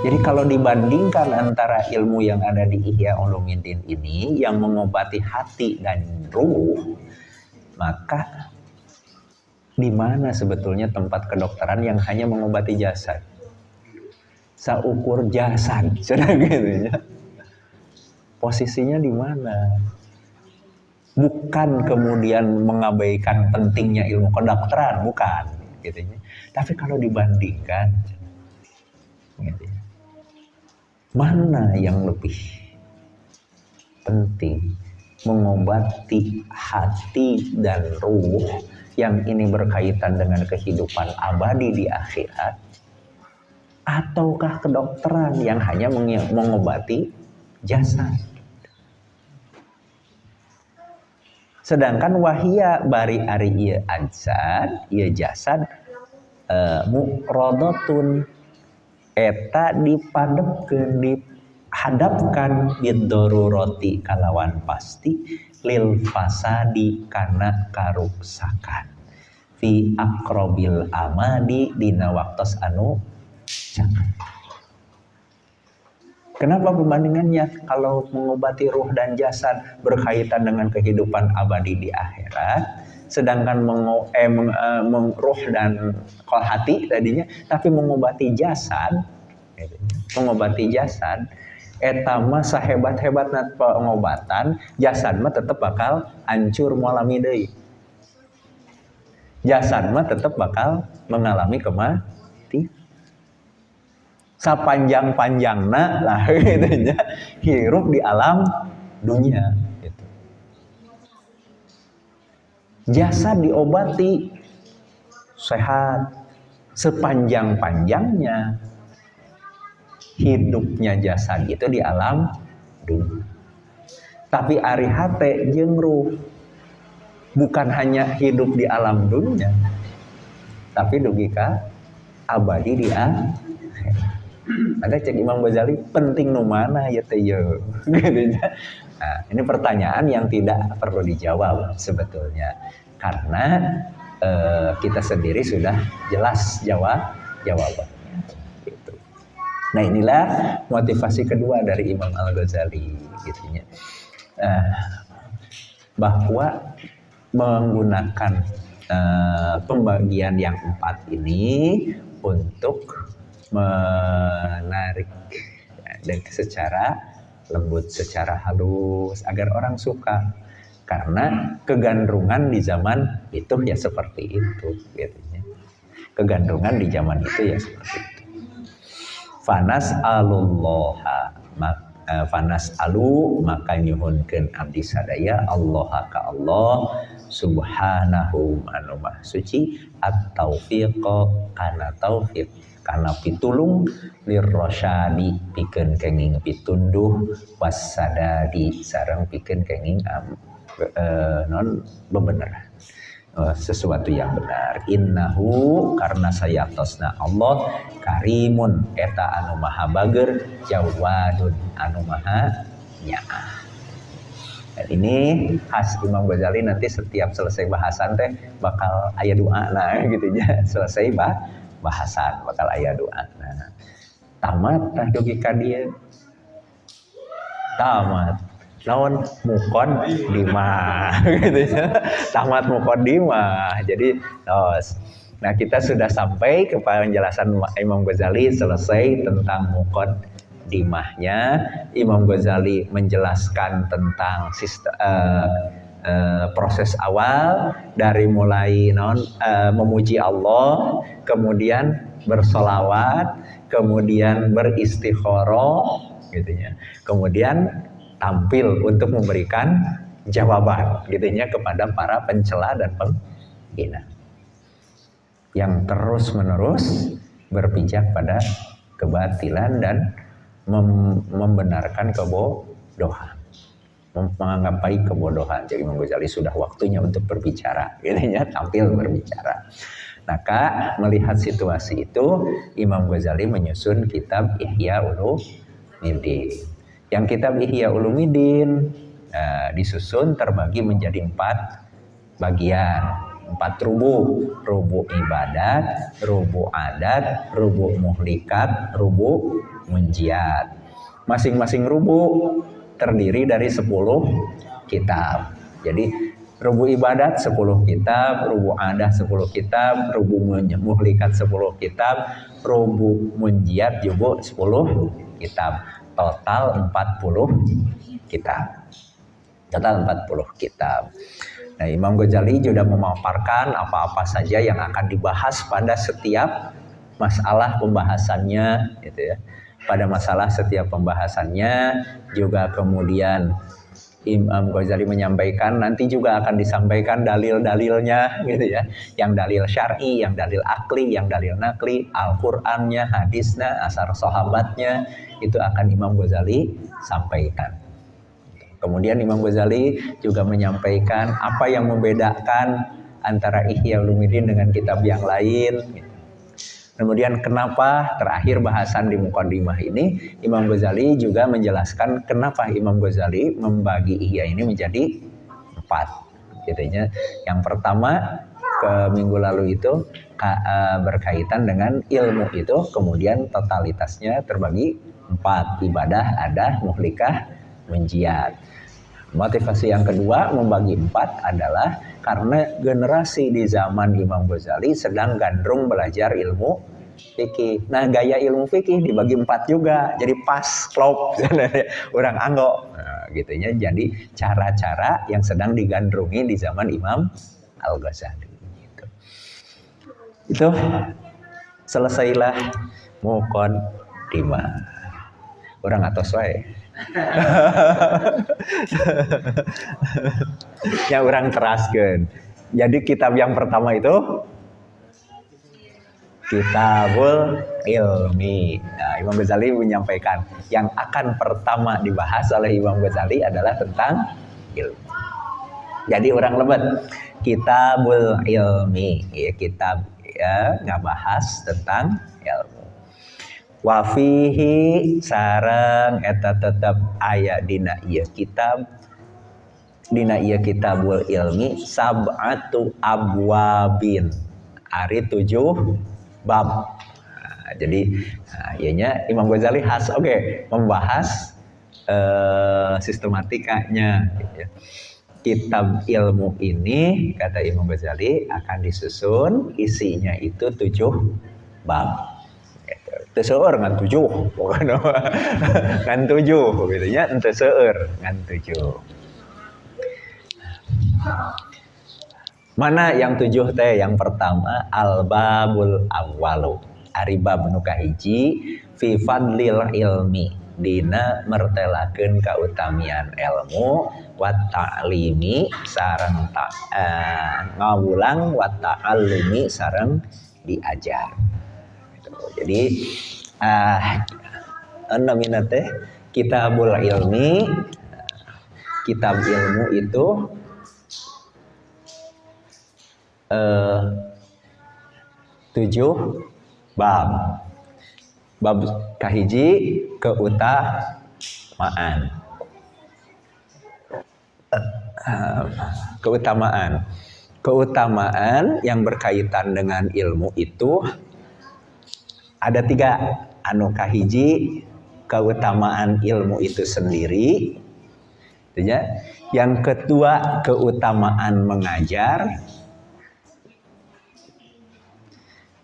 Jadi kalau dibandingkan antara ilmu yang ada di Ihya Ulumuddin ini yang mengobati hati dan ruh, maka di mana sebetulnya tempat kedokteran yang hanya mengobati jasad? Saukur jasad, sudah gitu ya. Posisinya di mana? Bukan kemudian mengabaikan pentingnya ilmu kedokteran, bukan, gitu ya. Tapi kalau dibandingkan, gitu ya, mana yang lebih penting mengobati hati dan ruh yang ini berkaitan dengan kehidupan abadi di akhirat, ataukah kedokteran yang hanya mengobati jasad? Sedangkan wahia bari ari ieu ajsad, ieu jasad muqradatun eta dipadepkeun, dihadapkan biddarurati kalawan pasti lil fasadi kana karuksakan fi aqrabil amadi dina waktos anu jangan. Kenapa pembandingannya? Kalau mengobati ruh dan jasad berkaitan dengan kehidupan abadi di akhirat, sedangkan ruh dan hati tadinya, tapi mengobati jasad, etama sahebat-hebatna pengobatan, jasad mah tetap bakal hancur mualami deui. Jasad mah tetap bakal mengalami kematian. Sapanjang-panjangna lah gitu ya, hirup di alam dunia gitu. Jasad diobati sehat, sepanjang-panjangnya hidupnya jasad itu di alam dunia. Tapi ari hate jeung ruh bukan hanya hidup di alam dunia, tapi dugi ka abadi di akhirat. Ada cek Imam Ghazali, penting nu mana ya teh gitu. Nah, ini pertanyaan yang tidak perlu dijawab sebetulnya, karena kita sendiri sudah jelas jawabannya. Gitu. Nah inilah motivasi kedua dari Imam Al-Ghazali, gitunya, bahwa menggunakan pembagian yang 4 ini untuk menarik dan secara lembut, secara halus agar orang suka, karena kegandrungan di zaman itu ya seperti itu, gitu ya. Kegandrungan di zaman itu ya seperti itu. Fanas alu maka nyuhunkeun abdi sadaya Allah ka Allah subhanahu anu maha suci at-taufiqa kana taufiq kana pitulung lirrasyadi pikeun kenging pitunduh wassadadi sareng pikeun kenging non bebener sesuatu yang benar. Innahu karena sayatosna Allah karimun eta anu maha bager jawadun anu maha nyaah. Dan ini khas Imam Ghazali, nanti setiap selesai bahasan teh bakal aya doa nah gitu ya. Selesai bahasan bakal aya doa. Nah, tamat tah dugi ka dieu. Tamat naon muqaddimah gitu ya. Tamat muqaddimah. Jadi nah kita sudah sampai ke penjelasan Imam Ghazali, selesai tentang muqaddimahnya. Imam Ghazali menjelaskan tentang sistem proses awal dari mulai memuji Allah, kemudian bersolawat, kemudian beristikharah gitu ya. Kemudian tampil untuk memberikan jawaban gitu ya kepada para pencela dan penghina yang terus-menerus berpijak pada kebatilan dan membenarkan kebodohan, menganggap baik kebodohan. Jadi Imam Ghazali sudah waktunya untuk berbicara, gitu ya, tampil berbicara. Maka melihat situasi itu, Imam Ghazali menyusun kitab Ihya Ulumuddin. Yang kitab Ihya Ulumuddin disusun terbagi menjadi 4 bagian. 4 rubu ibadat, rubu adat, rubu muhlikat, rubu munjiat. Masing-masing rubu terdiri dari 10 kitab. Jadi rubu ibadat 10 kitab, rubu adah 10 kitab, rubu muhlikat 10 kitab, rubu munjiat juga 10 kitab. Total 40 kitab. Total 40 kitab. Nah, Imam Ghazali juga memaparkan apa-apa saja yang akan dibahas pada setiap masalah pembahasannya gitu ya. Pada masalah setiap pembahasannya juga kemudian Imam Ghazali menyampaikan nanti juga akan disampaikan dalil-dalilnya gitu ya. Yang dalil syar'i, yang dalil akli, yang dalil nakli, Al-Qur'annya, hadisnya, asar sahabatnya itu akan Imam Ghazali sampaikan. Kemudian Imam Ghazali juga menyampaikan apa yang membedakan antara Ihya Ulumuddin dengan kitab yang lain. Kemudian kenapa terakhir bahasan di Muqaddimah ini Imam Ghazali juga menjelaskan kenapa Imam Ghazali membagi Ihya ini menjadi 4. Gitu. Yang pertama ke minggu lalu itu berkaitan dengan ilmu itu, kemudian totalitasnya terbagi 4, ibadah, adah, muhlikah, munjiat. Motivasi yang kedua membagi 4 adalah karena generasi di zaman Imam Ghazali sedang gandrung belajar ilmu fikih. Nah, gaya ilmu fikih dibagi 4 juga. Jadi pas klop orang anggo. Nah, gitunya jadi cara-cara yang sedang digandrungi di zaman Imam Al-Ghazali gitu. Itu selesailah Muqaddimah. Orang atos wae. Ya orang teraskeun. Jadi kitab yang pertama itu Kitabul Ilmi. Nah, Imam Ghazali menyampaikan yang akan pertama dibahas oleh Imam Ghazali adalah tentang ilmu. Jadi orang lebet Kitabul Ilmi, ya, kitab ya ngabahas tentang ilmu. Wa fihi sareng eta tetep aya dina ieu kitab, dina ieu Kitabul Ilmi sab'atu abwabin, ari 7 bab. Nah, jadi ianya Imam Ghazali khas membahas sistematikanya gitu ya. Kitab ilmu ini kata Imam Ghazali akan disusun isinya itu 7 bab. Teu seueur ngan 7, pokona ngan 7 gitu nya, teu seueur ngan 7. Mana yang 7 teh? Yang pertama al-babul awwalu, ari bab nu kahiji fi fadlil ilmi, dina mertelakeun kautamian ilmu, wa ta'limi sareng ngawulang, wa ta'allumi sareng diajar. Gitu. Jadi namina teh Kitabul Ilmi. Kitab ilmu itu 7 bab. Bab kahiji keutamaan. Keutamaan yang berkaitan dengan ilmu itu ada 3. Anu kahiji keutamaan ilmu itu sendiri. Yang kedua keutamaan mengajar.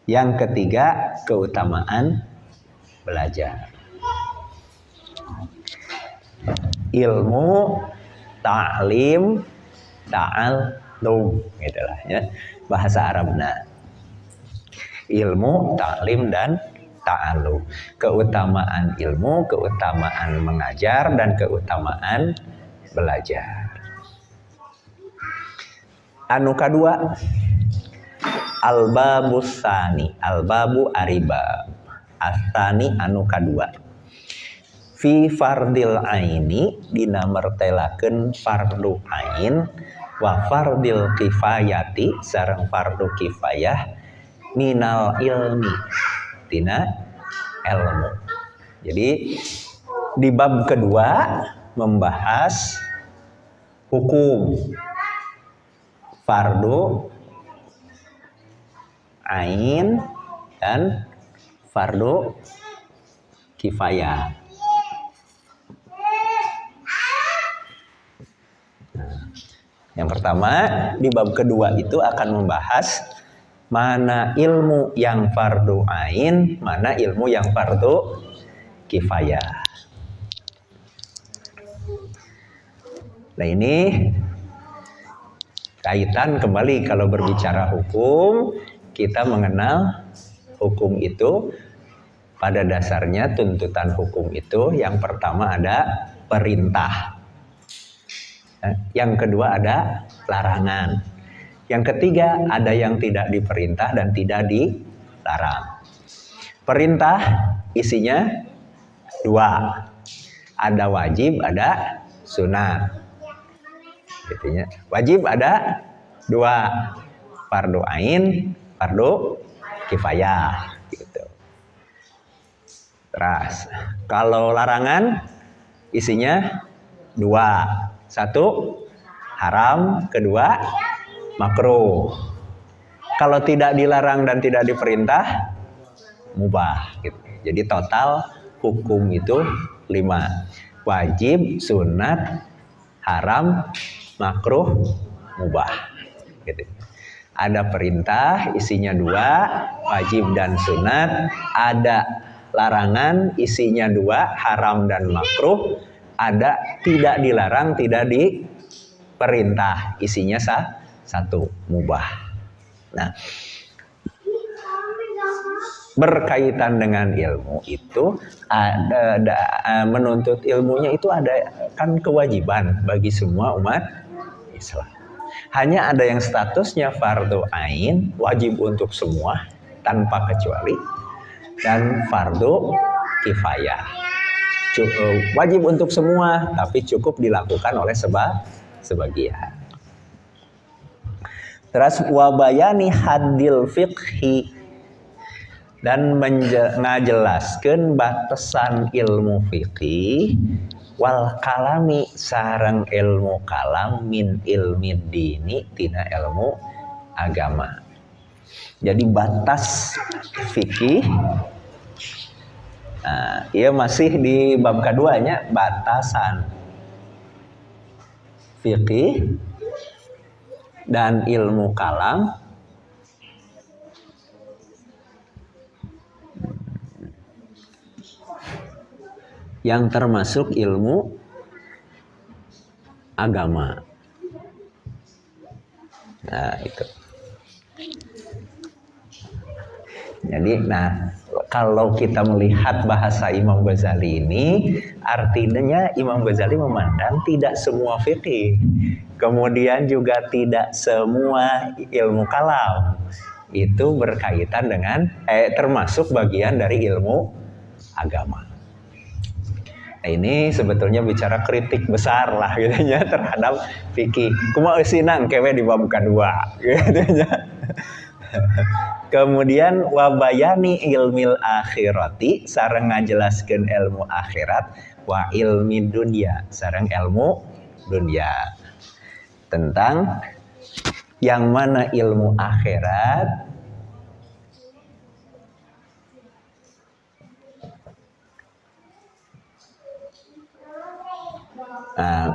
Yang ketiga keutamaan belajar. Ilmu, ta'lim, ta'allum, gitulah ya bahasa Arabna. Ilmu, ta'lim dan ta'allum. Keutamaan ilmu, keutamaan mengajar dan keutamaan belajar. Anu kadua al-babus tsani, al-babu aribab. Astani anu kadua. Fi fardil aini, dina mertelakeun fardu ain, wa fardil kifayati sareng fardu kifayah, minal ilmi, dina ilmu. Jadi di bab kedua membahas hukum fardu ain dan fardu kifayah. Nah, yang pertama di bab kedua itu akan membahas mana ilmu yang fardu ain, mana ilmu yang fardu kifayah. Nah ini kaitan kembali kalau berbicara hukum, kita mengenal hukum itu pada dasarnya tuntutan hukum itu yang pertama ada perintah, yang kedua ada larangan, yang ketiga ada yang tidak diperintah dan tidak dilarang. Perintah isinya dua, ada wajib, ada sunat. Intinya wajib ada dua, fardu ain, fardu kifayah gitu. Terus kalau larangan isinya dua, satu haram, kedua makruh. Kalau tidak dilarang dan tidak diperintah mubah gitu. Jadi total hukum itu 5, wajib, sunat, haram, makruh, mubah gitu. Ada perintah isinya 2, wajib dan sunat. Ada larangan isinya 2, haram dan makruh. Ada tidak dilarang, tidak diperintah, isinya 1, mubah. Nah, berkaitan dengan ilmu itu ada menuntut ilmunya itu ada kan kewajiban bagi semua umat Islam. Hanya ada yang statusnya fardu ain, wajib untuk semua tanpa kecuali, dan fardu kifayah, wajib untuk semua tapi cukup dilakukan oleh sebagian. Terus wabayani hadil fiqhi, dan ngajelaskeun batasan ilmu fikih wal kalami sareng ilmu kalam min ilmi dini tina ilmu agama. Jadi batas fikih, nah, ia masih di bab keduanya, batasan fikih dan ilmu kalam yang termasuk ilmu agama. Nah itu. Jadi, kalau kita melihat bahasa Imam Ghazali ini, artinya Imam Ghazali memandang tidak semua fikih, kemudian juga tidak semua ilmu kalam itu berkaitan dengan termasuk bagian dari ilmu agama. Ini sebetulnya bicara kritik besar lah gitu ya terhadap fikih. Kumaha eusinang kewe di bab kedua gitu ya. Kemudian wabayani ilmil akhirati sareng ngajelaskeun ilmu akhirat, wa ilmi dunya sareng ilmu dunya. Tentang yang mana ilmu akhirat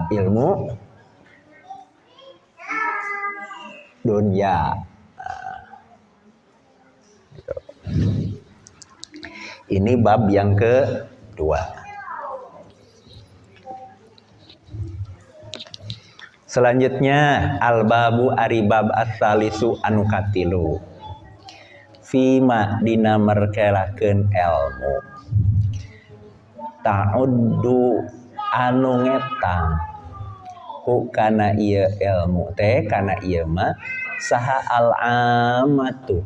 ilmu dunia. Ini bab yang kedua. Selanjutnya al-babu aribab ats-tsalisu anu katilu. Fima dina merkelakeun ilmu. Ta'uddu anu ngetang hu kana ieu ilmu teh kana ieu mah saha al-amatu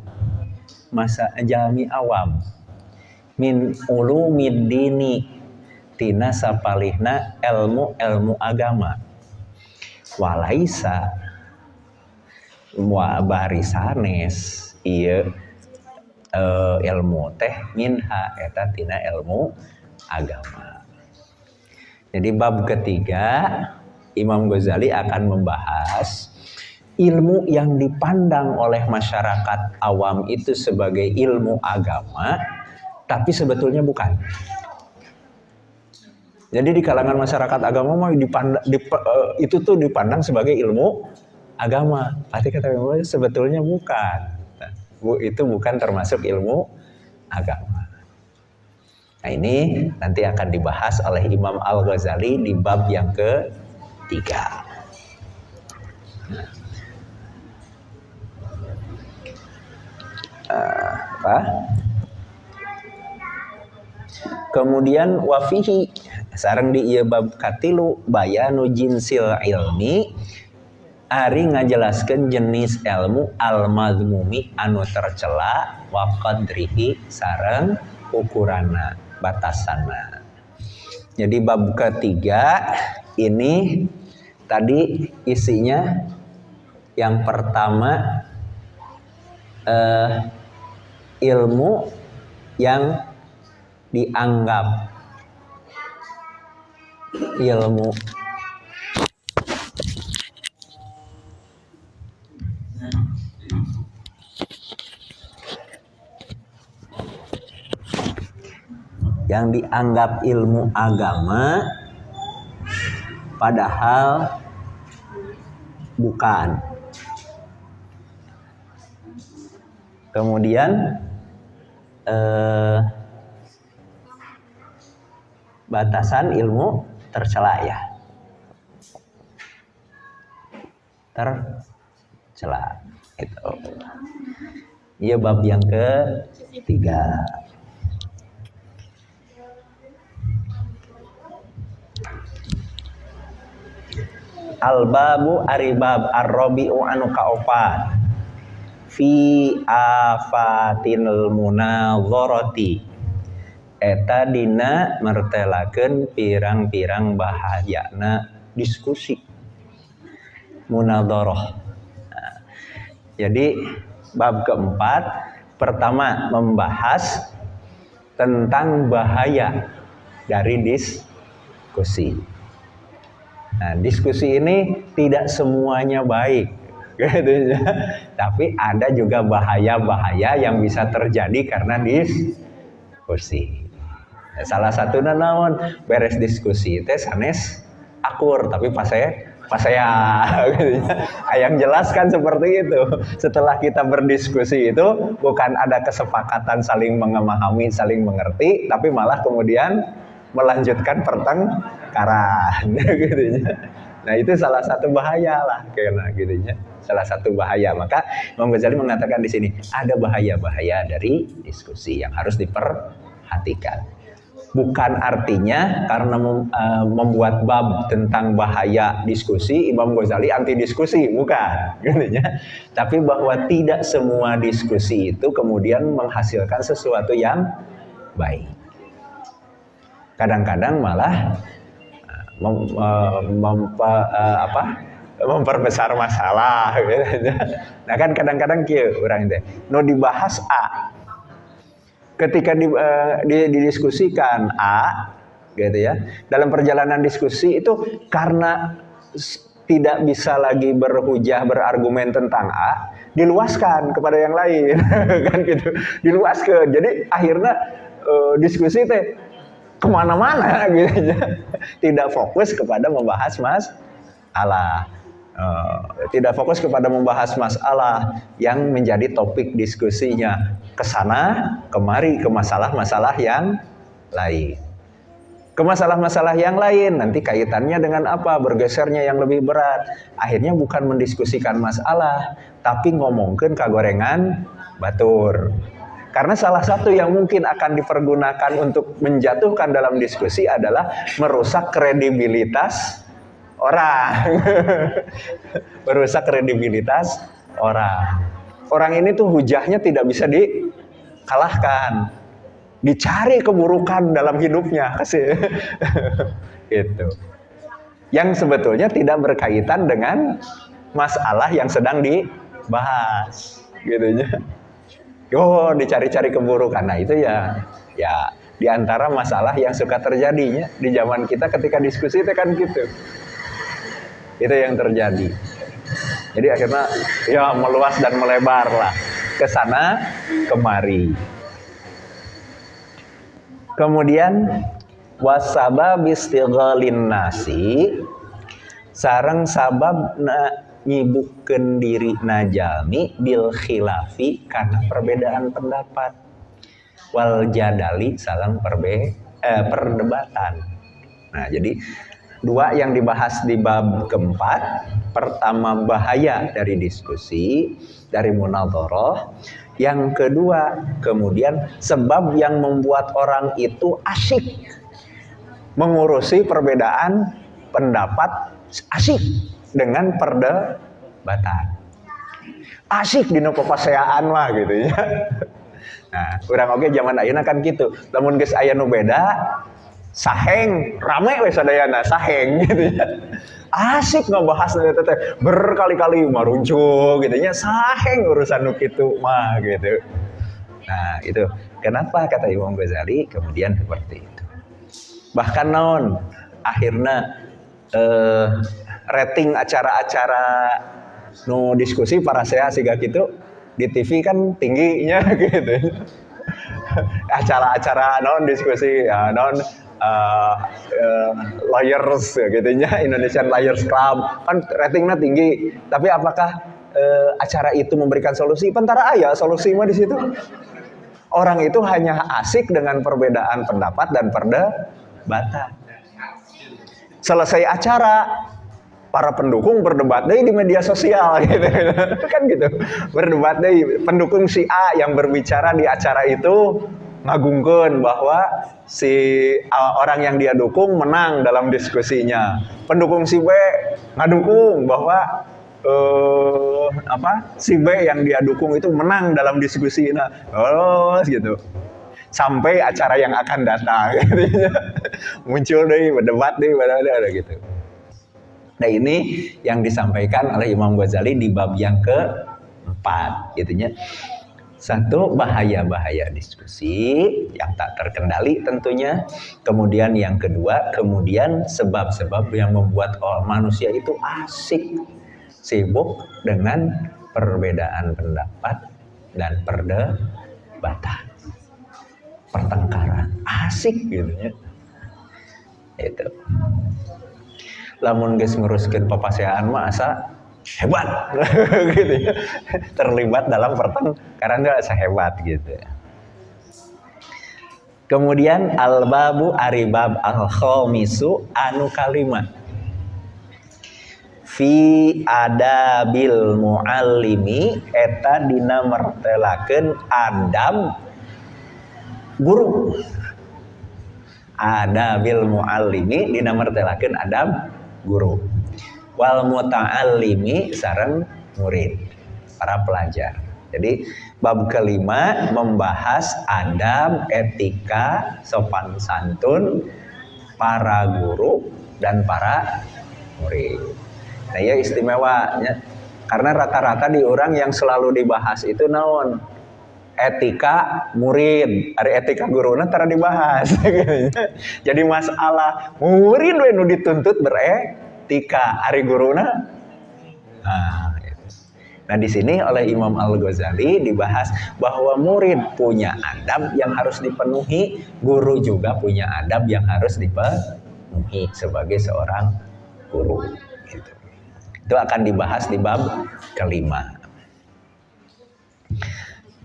masa jalmi awam min ulumid dini tina sapalihna ilmu agama walaisa wa bari sanes ieu ilmu teh minha eta tina ilmu agama. Jadi bab ketiga Imam Ghazali akan membahas ilmu yang dipandang oleh masyarakat awam itu sebagai ilmu agama, tapi sebetulnya bukan. Jadi di kalangan masyarakat agama mah itu tuh dipandang sebagai ilmu agama. Pasti kata ilmu sebetulnya bukan. Itu bukan termasuk ilmu agama. Nah ini nanti akan dibahas oleh Imam Al-Ghazali di bab yang ketiga. Kemudian wafihi sareng di ieu bab katilu bayanu jinsil ilmi ari ngajelaskeun jenis ilmu al-madmumi anu tercela wa qadrihi sareng ukuranna batasanna. Jadi bab ketiga ini tadi isinya yang pertama ilmu yang dianggap ilmu yang dianggap ilmu agama padahal bukan. Kemudian batasan ilmu tercela ya. Tercela itu. Iya bab yang ketiga. Al-babu aribab ar-rabi'u anu kaopat fi afatinil munadzarati eta dina mertelakeun pirang-pirang bahayana diskusi munadzarah. Nah, jadi bab keempat pertama membahas tentang bahaya dari diskusi. Nah, diskusi ini tidak semuanya baik, gitu ya. Tapi ada juga bahaya-bahaya yang bisa terjadi karena diskusi. Salah satu naon beres diskusi teh sanes akur tapi pas saya gitu ya. Yang jelaskan seperti itu. Setelah kita berdiskusi itu bukan ada kesepakatan saling memahami, saling mengerti, tapi malah kemudian melanjutkan pertengkaran gitu ya. Nah, itu salah satu bahaya lah kena gitu ya. Salah satu bahaya. Maka Imam Ghazali mengatakan di sini ada bahaya-bahaya dari diskusi yang harus diperhatikan. Bukan artinya karena membuat bab tentang bahaya diskusi Imam Ghazali anti diskusi, bukan gitu ya. Tapi bahwa tidak semua diskusi itu kemudian menghasilkan sesuatu yang baik. Kadang-kadang malah memperbesar masalah gitu. Nah kan kadang-kadang kieu urang teh nu dibahas A ketika didiskusikan A gitu ya. Dalam perjalanan diskusi itu karena tidak bisa lagi berhujah berargumen tentang A, diluaskan kepada yang lain kan gitu. Diluaskan. Jadi akhirnya diskusi teh kemana-mana gitu ya. Tidak fokus kepada membahas masalah. Tidak fokus kepada membahas masalah yang menjadi topik diskusinya, kesana kemari ke masalah-masalah yang lain. Ke masalah-masalah yang lain nanti kaitannya dengan apa? Bergesernya yang lebih berat. Akhirnya bukan mendiskusikan masalah, tapi ngomongkeun kagorengan batur. Karena salah satu yang mungkin akan dipergunakan untuk menjatuhkan dalam diskusi adalah merusak kredibilitas orang. Merusak kredibilitas orang. Orang ini tuh hujahnya tidak bisa dikalahkan. Dicari keburukan dalam hidupnya. Gitu. Yang sebetulnya tidak berkaitan dengan masalah yang sedang dibahas. Gitu ya. Oh, dicari-cari keburukan. Nah, itu ya di antara masalah yang suka terjadinya di zaman kita ketika diskusi itu kan gitu. Itu yang terjadi. Jadi akhirnya ya meluas dan melebar lah ke sana kemari. Kemudian wasabab istighalin nasi sareng sabab nyibukeun diri najami bil khilafi karena perbedaan pendapat wal jadali sareng perdebatan. Nah, jadi dua yang dibahas di bab keempat, pertama bahaya dari diskusi, dari munadharah. Yang kedua, kemudian sebab yang membuat orang itu asyik mengurusi perbedaan pendapat, asyik dengan perdebatan. Asyik dina papaseaan mah gitu ya. Nah, urang oge zaman ayeuna kan gitu. Lamun geus aya nu beda, saheng, rame we sadayana, saheng gitu ya. Asik ngebahas teh berkali-kali maruncu gitu nya, saheng urusan nu kitu mah gitu. Nah, itu kenapa kata Imam Ghazali kemudian seperti itu. Bahkan naon akhirna rating acara-acara nu diskusi para seha siga gitu di TV kan tingginya gitu. Acara-acara non diskusi ya, non lawyers gitu nya, Indonesian Lawyers Club kan ratingnya tinggi, tapi apakah acara itu memberikan solusi? Pentara aya solusi mah di situ. Orang itu hanya asik dengan perbedaan pendapat dan perdebatan. Selesai acara, para pendukung berdebat deh di media sosial gitu kan gitu, berdebat deh, pendukung si A yang berbicara di acara itu ngagungkeun bahwa si orang yang dia dukung menang dalam diskusinya, pendukung si B ngadukung bahwa si B yang dia dukung itu menang dalam diskusi. Nah, gitu sampai acara yang akan datang gitu. Muncul deh berdebat deh ada gitu. Nah, ini yang disampaikan oleh Imam Ghazali di bab yang keempat gitunya. Satu, bahaya-bahaya diskusi yang tak terkendali tentunya. Kemudian yang kedua, kemudian sebab-sebab yang membuat manusia itu asik sibuk dengan perbedaan pendapat dan perdebatan, pertengkaran, asik gitu ya. Itu. Lamun geus nguruskeun papaseaan mah asa hebat gitu ya. Terlibat dalam pertengkaran itu asa hebat gitu ya. Kemudian al-babu aribab al-khamisu anu kalima fi adabil muallimi eta dina martelakeun adab guru. Adabil muallimi dina martelakeun adab guru. Wal muta'allimi sareng murid, para pelajar. Jadi bab kelima membahas adab, etika, sopan santun para guru dan para murid. Nah, ya istimewanya karena rata-rata di orang yang selalu dibahas itu naon? Etika murid, ari etika guruna tara dibahas. Jadi masalah murid we nu dituntut beretika, ari guruna. Nah, di sini oleh Imam Al-Ghazali dibahas bahwa murid punya adab yang harus dipenuhi, guru juga punya adab yang harus dipenuhi sebagai seorang guru. Gitu. Itu akan dibahas di bab kelima.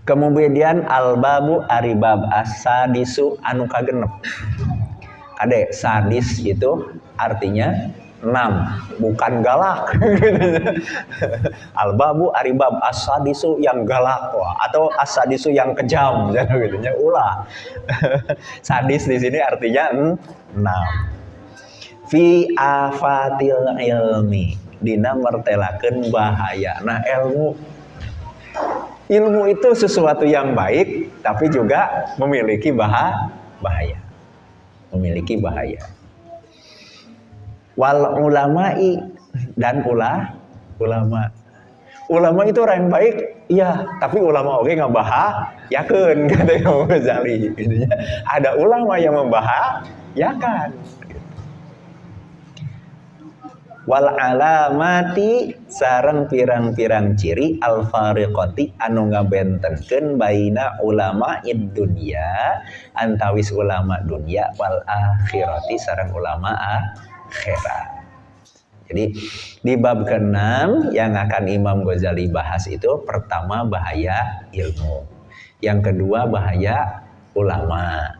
Kemudian al-babu aribab as-sadisu anu kagenep. Kade sadis itu artinya 6, bukan galak. Al-babu aribab as-sadisu yang galak atau as-sadisu yang kejam gitu nya ulah. Sadis di sini artinya 6. Fi afatil ilmi dina mertelakeun bahaya. Nah, ilmu itu sesuatu yang baik, tapi juga memiliki bahaya. Memiliki bahaya. Wal ulama'i dan ulama. Ulama itu orang yang baik, iya, tapi ulama oge ngabahayakeun kata Imam Ghazali. Ada ulama yang membahayakan. wal alamati sareng pirang-pirang ciri al fariqati anu ngabentenkeun baina ulama dunya antawis ulama dunya wal akhirati sareng ulama akhirat. Jadi di bab ke-6 yang akan Imam Ghazali bahas itu pertama bahaya ilmu, yang kedua bahaya ulama,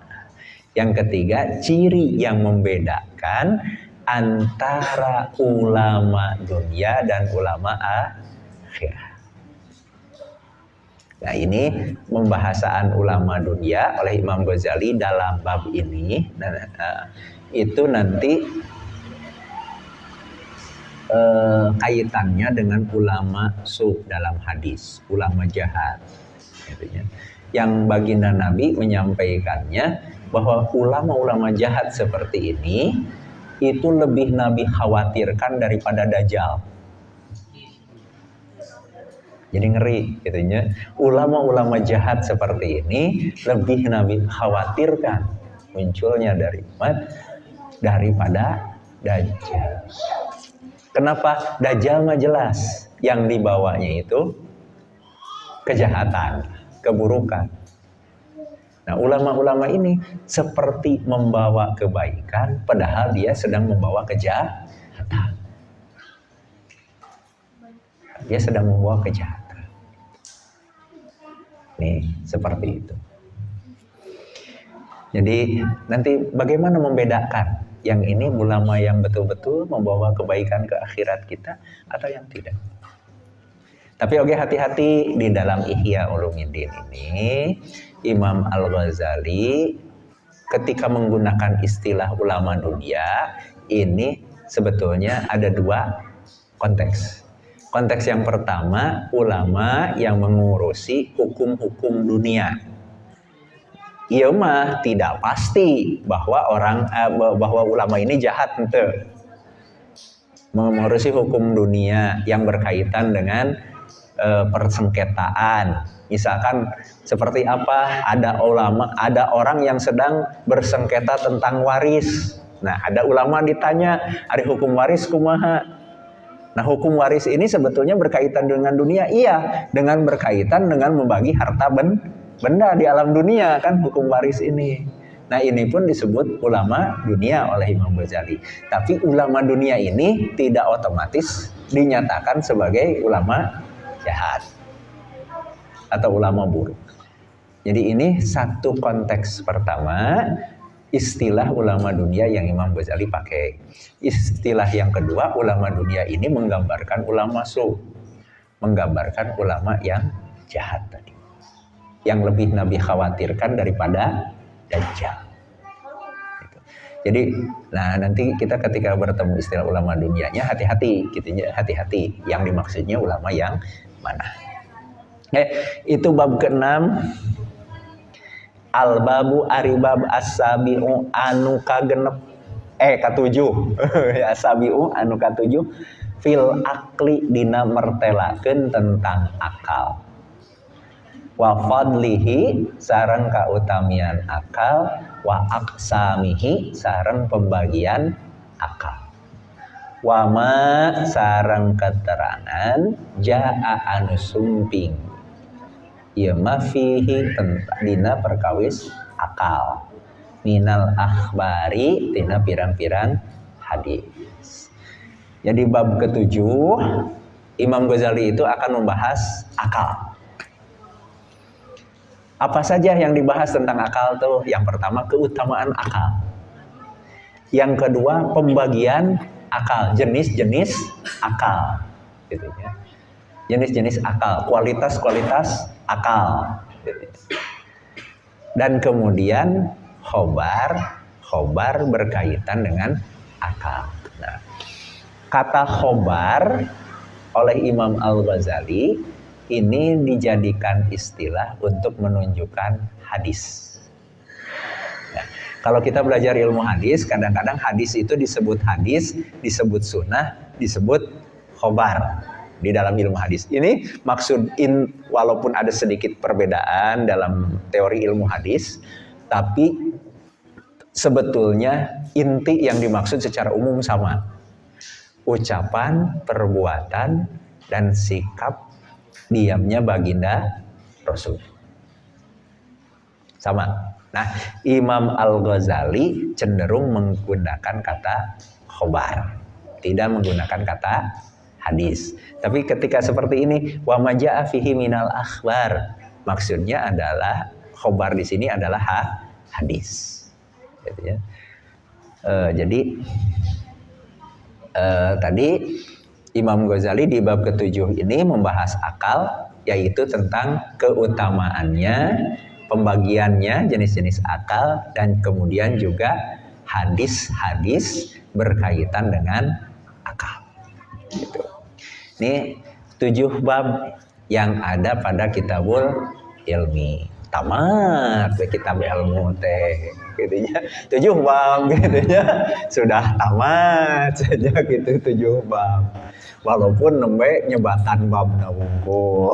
yang ketiga ciri yang membedakan antara ulama dunia dan ulama akhirat. Nah ini pembahasan ulama dunia oleh Imam Ghazali dalam bab ini. Itu nanti kaitannya dengan ulama su dalam hadis, ulama jahat. Yang baginda Nabi menyampaikannya bahwa ulama-ulama jahat seperti ini itu lebih Nabi khawatirkan daripada Dajjal. Jadi ngeri gitunya. Ulama-ulama jahat seperti ini lebih Nabi khawatirkan munculnya daripada Dajjal. Kenapa? Dajjal mah jelas yang dibawanya itu kejahatan, keburukan. Nah, ulama-ulama ini seperti membawa kebaikan, padahal dia sedang membawa kejahatan. Dia sedang membawa kejahatan. Nih, seperti itu. Jadi, nanti bagaimana membedakan yang ini ulama yang betul-betul membawa kebaikan ke akhirat kita atau yang tidak? Tapi oke, hati-hati di dalam Ihya Ulumuddin ini Imam Al-Ghazali ketika menggunakan istilah ulama dunia ini sebetulnya ada dua konteks. Konteks yang pertama, ulama yang mengurusi hukum-hukum dunia. Iya mah tidak pasti bahwa bahwa ulama ini jahat ente. Mengurusi hukum dunia yang berkaitan dengan persengketaan. Misalkan seperti apa? Ada orang yang sedang bersengketa tentang waris. Nah, ada ulama ditanya, "Ari hukum waris kumaha?" Nah, hukum waris ini sebetulnya berkaitan dengan dunia. Iya, dengan berkaitan dengan membagi harta benda di alam dunia kan hukum waris ini. Nah, ini pun disebut ulama dunia oleh Imam Ghazali. Tapi ulama dunia ini tidak otomatis dinyatakan sebagai ulama jahat atau ulama buruk. Jadi ini satu konteks pertama, istilah ulama dunia yang Imam Ghazali pakai. Istilah yang kedua, ulama dunia ini menggambarkan ulama su, menggambarkan ulama yang jahat tadi, yang lebih Nabi khawatirkan daripada Dajjal. Jadi, nah nanti kita ketika bertemu istilah ulama dunianya hati-hati, gitunya hati-hati. Yang dimaksudnya ulama yang mana? Itu bab ke-6. Al-babu aribab as-sabi'u anu kagenep ke-7. As-sabi'u anu ka-7 fil akli dina mertelakeun tentang akal. Wa fadlihi sareng kautamian akal, wa aqsamihi sareng pembagian akal. Wama sareng keterangan jaa anu sumping ieu mah fihi dina perkawis akal minal akhbari tina pirang-pirang hadis. Jadi bab ke-7 Imam Ghazali itu akan membahas akal. Apa saja yang dibahas tentang akal tuh? Yang pertama keutamaan akal. Yang kedua pembagian akal, jenis-jenis akal, gitu ya. Jenis-jenis akal, kualitas-kualitas akal. Gitu. Dan kemudian khobar berkaitan dengan akal. Nah, kata khobar oleh Imam Al-Ghazali ini dijadikan istilah untuk menunjukkan hadis. Kalau kita belajar ilmu hadis, kadang-kadang hadis itu disebut hadis, disebut sunnah, disebut khobar di dalam ilmu hadis. Ini walaupun ada sedikit perbedaan dalam teori ilmu hadis, tapi sebetulnya inti yang dimaksud secara umum sama. ucapan, perbuatan, dan sikap diamnya baginda Rasul. Sama. Nah, Imam Al-Ghazali cenderung menggunakan kata khobar, tidak menggunakan kata hadis. Tapi ketika seperti ini, wa maja'a fihi minal akhbar, maksudnya adalah khobar di sini adalah hadis. Gitu ya. Jadi tadi Imam Ghazali di bab ke-7 ini membahas akal, yaitu tentang keutamaannya, pembagiannya, jenis-jenis akal, dan kemudian juga hadis-hadis berkaitan dengan akal. Gitu. Ini 7 bab yang ada pada Kitabul Ilmi. Tamat kitab ilmu teh, gitu ya. 7 bab, gitu ya. Sudah tamat saja gitu 7 bab. Walaupun nembe nyebatan bab na wungkul.